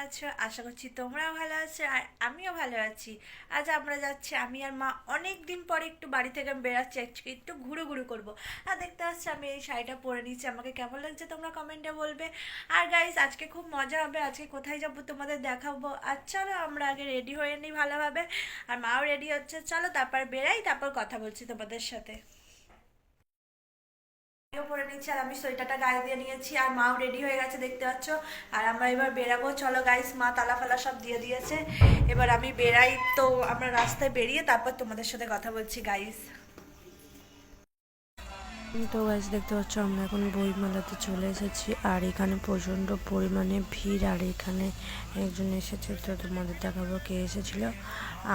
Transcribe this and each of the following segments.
আছো? আশা করছি তোমরাও ভালো আছো আর আমিও ভালো আছি। আজ আমরা যাচ্ছি, আমি আর মা অনেক দিন পরে একটু বাড়ি থেকে বেরাচ্ছি, আজকে একটু ঘুরু ঘুরু করবো। আর দেখতে পাচ্ছি আমি এই শাড়িটা পরে নিচ্ছি, আমাকে কেমন লাগছে তোমরা কমেন্টে বলবে। আর গাইস, আজকে খুব মজা হবে, আজকে কোথায় যাবো তোমাদের দেখাবো। আর চলো আমরা আগে রেডি হয়ে নিই ভালোভাবে। আর মাও রেডি হচ্ছে, চলো তারপর বেরাই, তারপর কথা বলছি তোমাদের সাথে। পরে নিচ্ছি আর আমি সোয়েটারটা গায়ে দিয়ে নিয়েছি, আর মাও রেডি হয়ে গেছে দেখতে পাচ্ছ। আর আমরা এবার বেরাবো, চলো গাইস, মা তালা ফালা সব দিয়ে দিয়েছে। এবার আমি বেরাই, তো আমরা রাস্তায় বেরিয়ে তারপর তোমাদের সাথে কথা বলছি গাইস। তো গাইজ দেখতে পাচ্ছ আমরা এখন বইমেলাতে চলে এসেছি, আর এখানে প্রচণ্ড পরিমাণে ভিড়। আর এখানে একজন এসেছে, তো তোমাদের দেখাবো কে এসেছিল।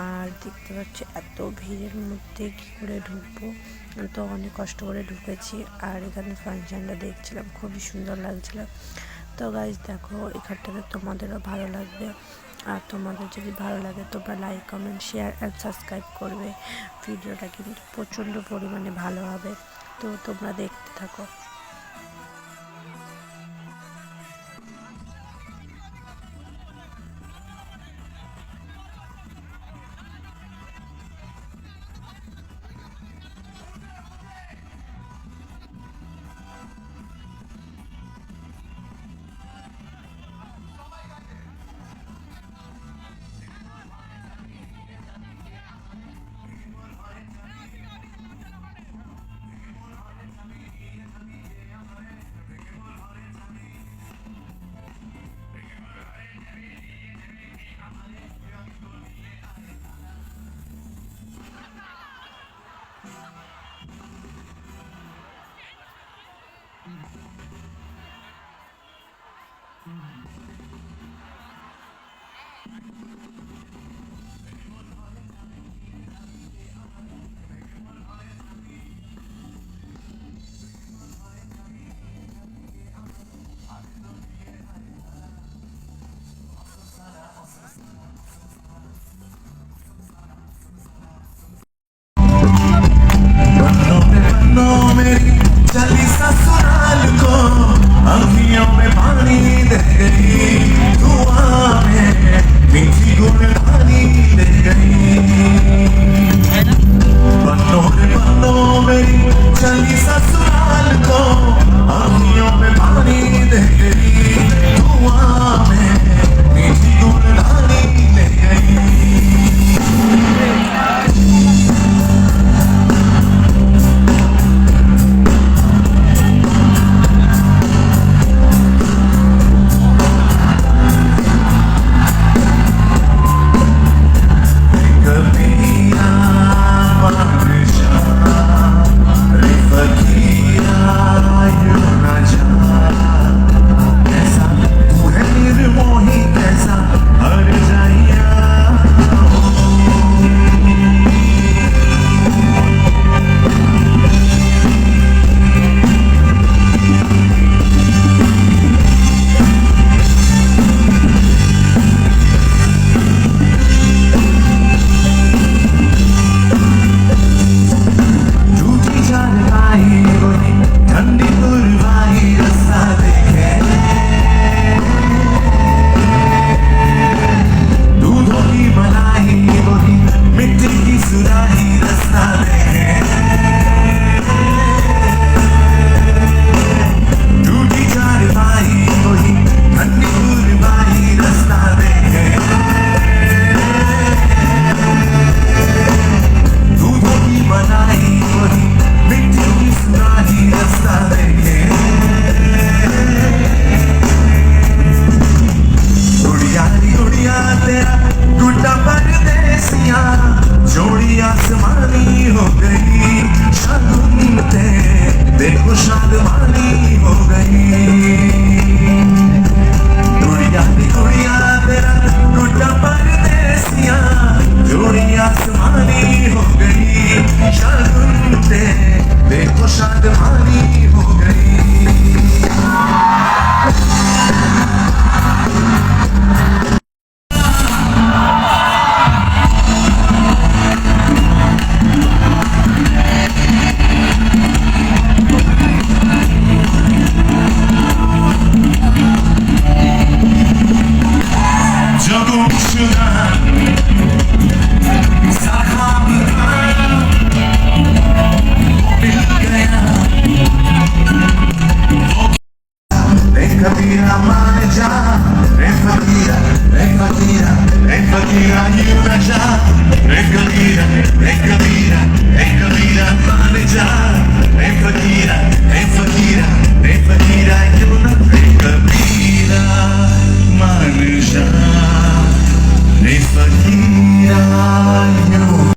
আর দেখতে পাচ্ছি এত ভিড়ের মধ্যে কী করে ঢুকবো, তো অনেক কষ্ট করে ঢুকেছি। আর এখানে ফাংশনটা দেখছিলাম, খুবই সুন্দর লাগছিল। তো গাইজ দেখো, এখানটাতে তোমাদেরও ভালো লাগবে। আর তোমাদের যদি ভালো লাগে তোমরা like comment share and subscribe করবে। ভিডিওটা কিন্তু প্রচণ্ড পরিমাণে ভালো হবে, তো তোমরা দেখতে থাকো। मेरी चली ससुराल को अखियों में पानी दे गई, दुआ में मीठी गुलदानी दे गई। बनो मेरी चली ससुराल को अखियों में पानी दे गई, दुआ में मीठी गुलदानी दे गई। एक